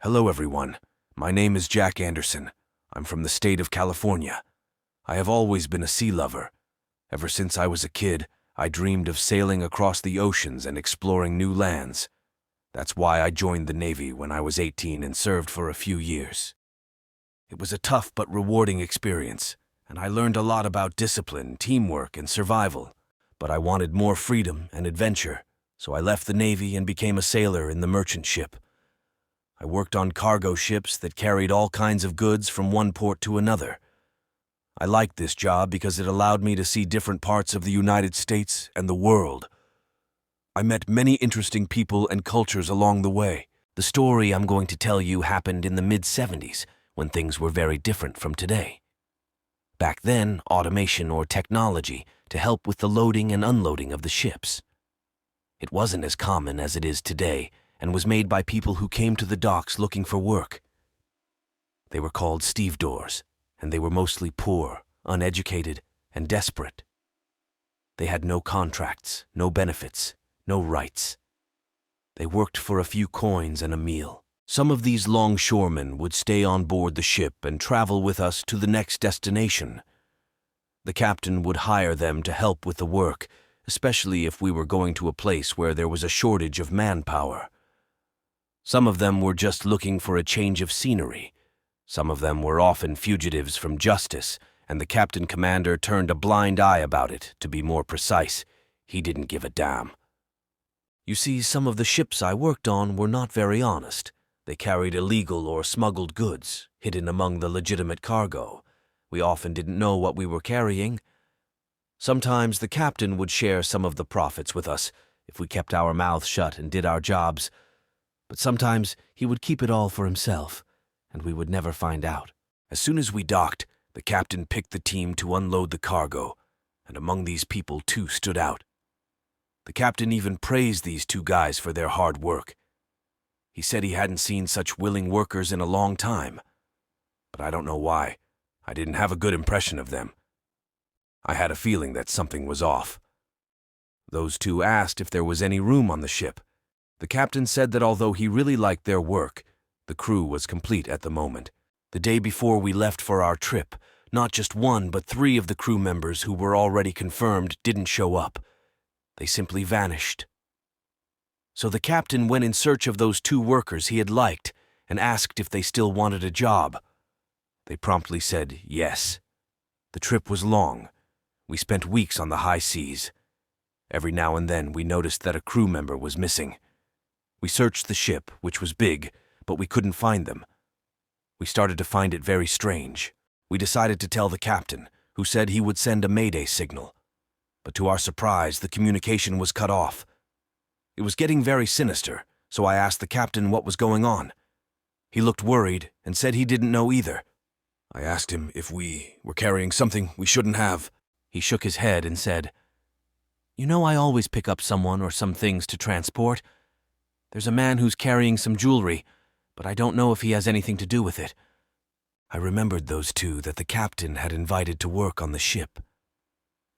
Hello everyone, my name is Jack Anderson. I'm from the state of California. I have always been a sea lover. Ever since I was a kid, I dreamed of sailing across the oceans and exploring new lands. That's why I joined the Navy when I was 18 and served for a few years. It was a tough but rewarding experience, and I learned a lot about discipline, teamwork, and survival. But I wanted more freedom and adventure, so I left the Navy and became a sailor in the merchant ship. I worked on cargo ships that carried all kinds of goods from one port to another. I liked this job because it allowed me to see different parts of the United States and the world. I met many interesting people and cultures along the way. The story I'm going to tell you happened in the mid-70s, when things were very different from today. Back then, automation or technology to help with the loading and unloading of the ships. It wasn't as common as it is today, and was made by people who came to the docks looking for work. They were called stevedores, and they were mostly poor, uneducated, and desperate. They had no contracts, no benefits, no rights. They worked for a few coins and a meal. Some of these longshoremen would stay on board the ship and travel with us to the next destination. The captain would hire them to help with the work, especially if we were going to a place where there was a shortage of manpower. Some of them were just looking for a change of scenery. Some of them were often fugitives from justice, and the captain-commander turned a blind eye about it, to be more precise. He didn't give a damn. You see, some of the ships I worked on were not very honest. They carried illegal or smuggled goods, hidden among the legitimate cargo. We often didn't know what we were carrying. Sometimes the captain would share some of the profits with us if we kept our mouths shut and did our jobs. But sometimes he would keep it all for himself, and we would never find out. As soon as we docked, the captain picked the team to unload the cargo, and among these people 2 stood out. The captain even praised these 2 guys for their hard work. He said he hadn't seen such willing workers in a long time. But I don't know why. I didn't have a good impression of them. I had a feeling that something was off. Those 2 asked if there was any room on the ship. The captain said that although he really liked their work, the crew was complete at the moment. The day before we left for our trip, not just 1 but 3 of the crew members who were already confirmed didn't show up. They simply vanished. So the captain went in search of those 2 workers he had liked and asked if they still wanted a job. They promptly said yes. The trip was long. We spent weeks on the high seas. Every now and then we noticed that a crew member was missing. We searched the ship, which was big, but we couldn't find them. We started to find it very strange. We decided to tell the captain, who said he would send a mayday signal. But to our surprise, the communication was cut off. It was getting very sinister, so I asked the captain what was going on. He looked worried and said he didn't know either. I asked him if we were carrying something we shouldn't have. He shook his head and said, "You know, I always pick up someone or some things to transport. There's a man who's carrying some jewelry, but I don't know if he has anything to do with it." I remembered those 2 that the captain had invited to work on the ship.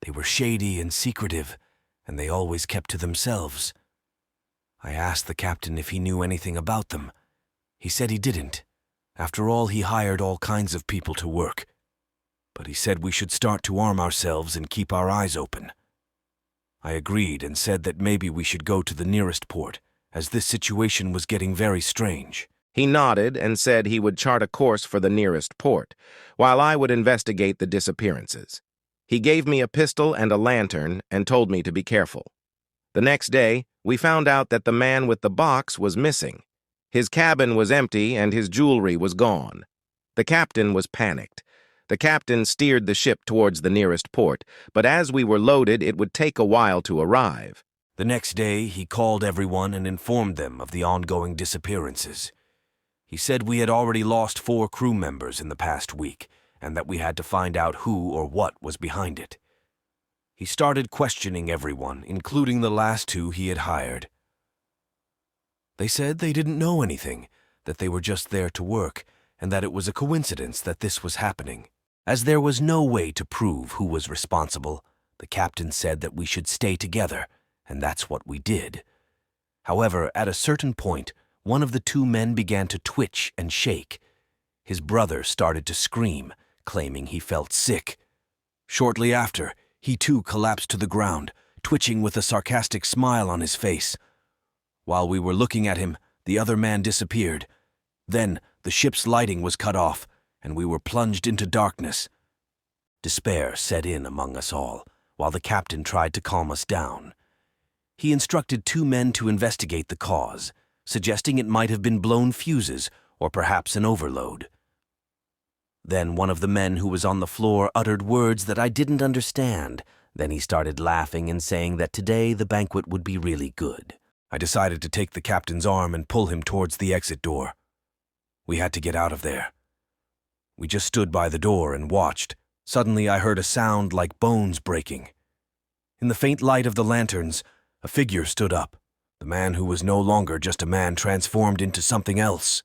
They were shady and secretive, and they always kept to themselves. I asked the captain if he knew anything about them. He said he didn't. After all, he hired all kinds of people to work. But he said we should start to arm ourselves and keep our eyes open. I agreed and said that maybe we should go to the nearest port, as this situation was getting very strange. He nodded and said he would chart a course for the nearest port, while I would investigate the disappearances. He gave me a pistol and a lantern and told me to be careful. The next day, we found out that the man with the box was missing. His cabin was empty and his jewelry was gone. The captain was panicked. The captain steered the ship towards the nearest port, but as we were loaded, it would take a while to arrive. The next day, he called everyone and informed them of the ongoing disappearances. He said we had already lost 4 crew members in the past week, and that we had to find out who or what was behind it. He started questioning everyone, including the last 2 he had hired. They said they didn't know anything, that they were just there to work, and that it was a coincidence that this was happening. As there was no way to prove who was responsible, the captain said that we should stay together, and that's what we did. However, at a certain point, one of the two men began to twitch and shake. His brother started to scream, claiming he felt sick. Shortly after, he too collapsed to the ground, twitching with a sarcastic smile on his face. While we were looking at him, the other man disappeared. Then the ship's lighting was cut off, and we were plunged into darkness. Despair set in among us all, while the captain tried to calm us down. He instructed two men to investigate the cause, suggesting it might have been blown fuses or perhaps an overload. Then one of the men who was on the floor uttered words that I didn't understand. Then he started laughing and saying that today the banquet would be really good. I decided to take the captain's arm and pull him towards the exit door. We had to get out of there. We just stood by the door and watched. Suddenly I heard a sound like bones breaking. In the faint light of the lanterns, a figure stood up. The man who was no longer just a man transformed into something else,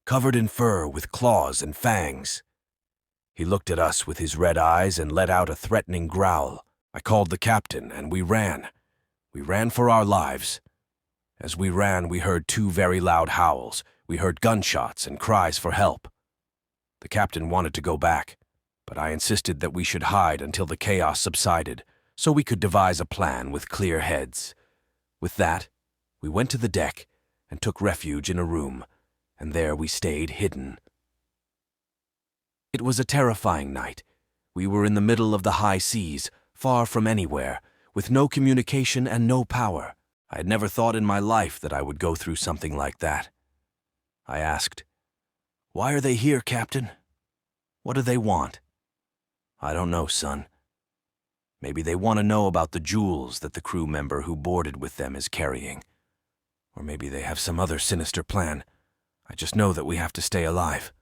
covered in fur with claws and fangs. He looked at us with his red eyes and let out a threatening growl. I called the captain and we ran. We ran for our lives. As we ran, we heard two very loud howls. We heard gunshots and cries for help. The captain wanted to go back, but I insisted that we should hide until the chaos subsided, so we could devise a plan with clear heads. With that, we went to the deck and took refuge in a room, and there we stayed hidden. It was a terrifying night. We were in the middle of the high seas, far from anywhere, with no communication and no power. I had never thought in my life that I would go through something like that. I asked, "Why are they here, Captain? What do they want?" "I don't know, son. Maybe they want to know about the jewels that the crew member who boarded with them is carrying. Or maybe they have some other sinister plan. I just know that we have to stay alive."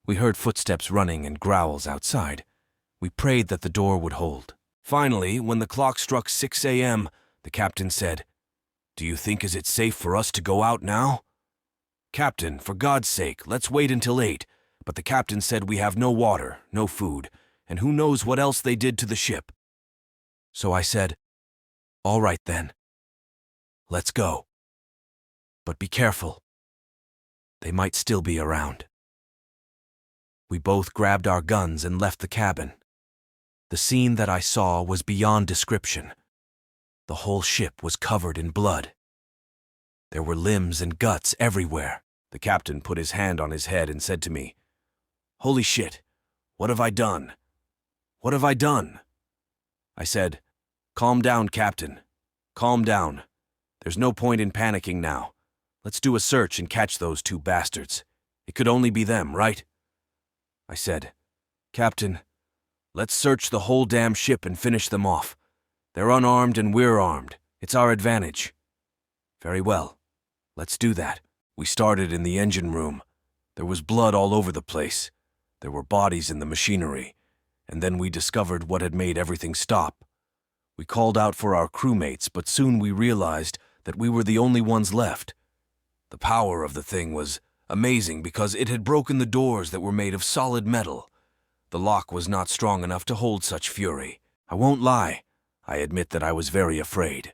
We heard footsteps running and growls outside. We prayed that the door would hold. Finally, when the clock struck 6 a.m., the captain said, "Do you think is it safe for us to go out now?" "Captain, for God's sake, let's wait until 8. But the captain said we have no water, no food, and who knows what else they did to the ship." So I said, "All right then. Let's go. But be careful. They might still be around." We both grabbed our guns and left the cabin. The scene that I saw was beyond description. The whole ship was covered in blood. There were limbs and guts everywhere. The captain put his hand on his head and said to me, "Holy shit, what have I done? What have I done?" I said, "Calm down, Captain. Calm down. There's no point in panicking now. Let's do a search and catch those two bastards. It could only be them, right?" I said, "Captain, let's search the whole damn ship and finish them off. They're unarmed and we're armed. It's our advantage." "Very well. Let's do that." We started in the engine room. There was blood all over the place. There were bodies in the machinery. And then we discovered what had made everything stop. We called out for our crewmates, but soon we realized that we were the only ones left. The power of the thing was amazing because it had broken the doors that were made of solid metal. The lock was not strong enough to hold such fury. I won't lie. I admit that I was very afraid.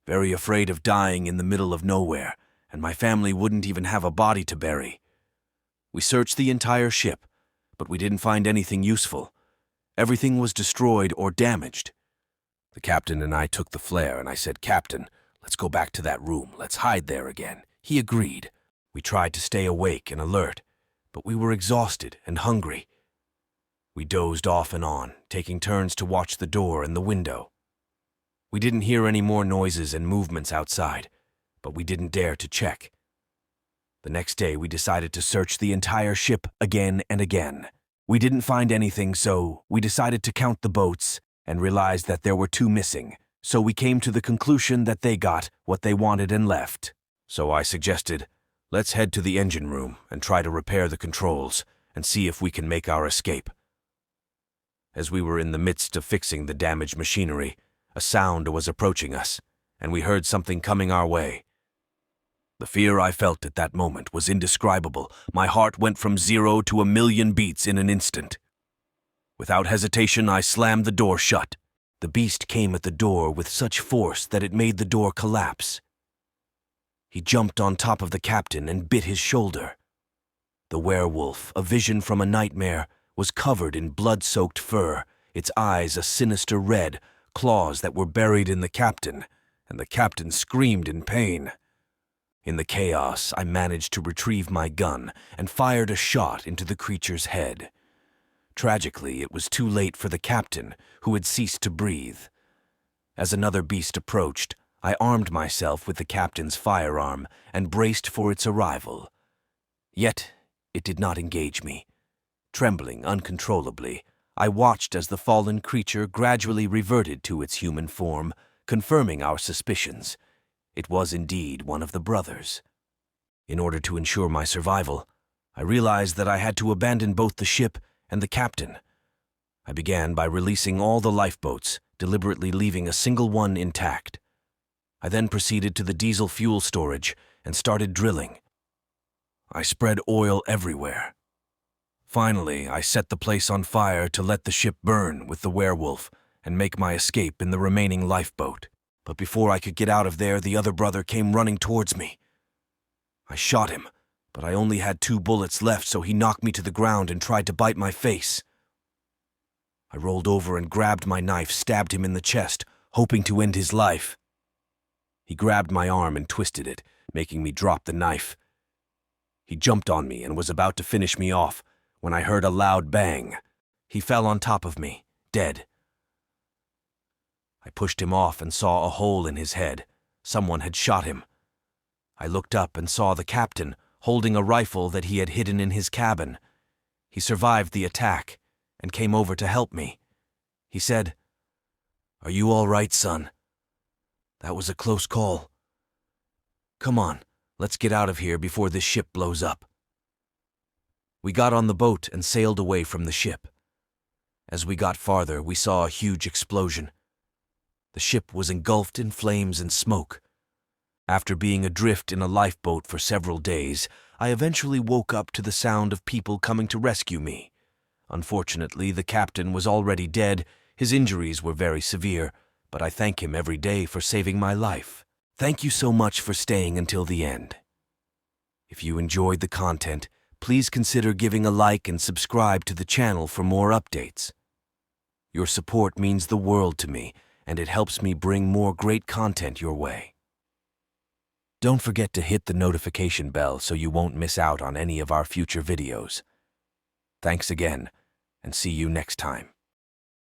Very afraid of dying in the middle of nowhere, and my family wouldn't even have a body to bury. We searched the entire ship, but we didn't find anything useful. Everything was destroyed or damaged. The captain and I took the flare, and I said, "Captain, let's go back to that room. Let's hide there again." He agreed. We tried to stay awake and alert, but we were exhausted and hungry. We dozed off and on, taking turns to watch the door and the window. We didn't hear any more noises and movements outside, but we didn't dare to check. The next day we decided to search the entire ship again and again. We didn't find anything, so we decided to count the boats and realized that there were 2 missing, so we came to the conclusion that they got what they wanted and left. So I suggested, let's head to the engine room and try to repair the controls and see if we can make our escape. As we were in the midst of fixing the damaged machinery, a sound was approaching us, and we heard something coming our way. The fear I felt at that moment was indescribable. My heart went from 0 to 1,000,000 beats in an instant. Without hesitation, I slammed the door shut. The beast came at the door with such force that it made the door collapse. He jumped on top of the captain and bit his shoulder. The werewolf, a vision from a nightmare, was covered in blood-soaked fur, its eyes a sinister red, claws that were buried in the captain, and the captain screamed in pain. In the chaos, I managed to retrieve my gun and fired a shot into the creature's head. Tragically, it was too late for the captain, who had ceased to breathe. As another beast approached, I armed myself with the captain's firearm and braced for its arrival. Yet, it did not engage me. Trembling uncontrollably, I watched as the fallen creature gradually reverted to its human form, confirming our suspicions. It was indeed one of the brothers. In order to ensure my survival, I realized that I had to abandon both the ship and the captain. I began by releasing all the lifeboats, deliberately leaving a single one intact. I then proceeded to the diesel fuel storage and started drilling. I spread oil everywhere. Finally, I set the place on fire to let the ship burn with the werewolf and make my escape in the remaining lifeboat. But before I could get out of there, the other brother came running towards me. I shot him, but I only had 2 bullets left, so he knocked me to the ground and tried to bite my face. I rolled over and grabbed my knife, stabbed him in the chest, hoping to end his life. He grabbed my arm and twisted it, making me drop the knife. He jumped on me and was about to finish me off when I heard a loud bang. He fell on top of me, dead. I pushed him off and saw a hole in his head. Someone had shot him. I looked up and saw the captain holding a rifle that he had hidden in his cabin. He survived the attack and came over to help me. He said, "Are you all right, son? That was a close call. Come on, let's get out of here before this ship blows up." We got on the boat and sailed away from the ship. As we got farther, we saw a huge explosion. The ship was engulfed in flames and smoke. After being adrift in a lifeboat for several days, I eventually woke up to the sound of people coming to rescue me. Unfortunately, the captain was already dead. His injuries were very severe, but I thank him every day for saving my life. Thank you so much for staying until the end. If you enjoyed the content, please consider giving a like and subscribe to the channel for more updates. Your support means the world to me, and it helps me bring more great content your way. Don't forget to hit the notification bell so you won't miss out on any of our future videos. Thanks again, and see you next time.